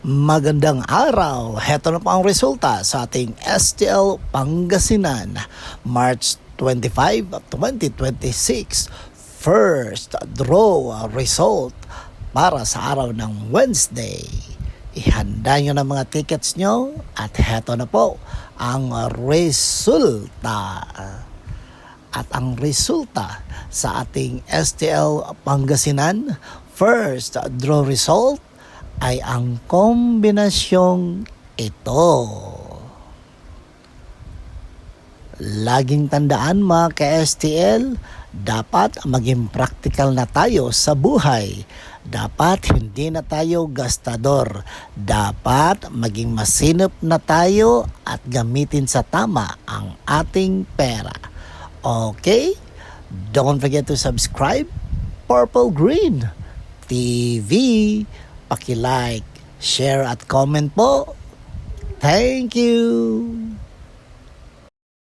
Magandang araw. Heto na po ang resulta sa ating STL Pangasinan, March 25, 2026. First draw result para sa araw ng Wednesday. Ihanda nyo na mga tickets nyo at heto na po ang resulta. At ang resulta sa ating STL Pangasinan, first draw result ay ang kombinasyong ito. Laging tandaan mga ka-STL, dapat maging practical na tayo sa buhay. Dapat hindi na tayo gastador. Dapat maging masinop na tayo at gamitin sa tama ang ating pera. Okay? Don't forget to subscribe Purple Green TV. Paki-like, share at comment po. Thank you!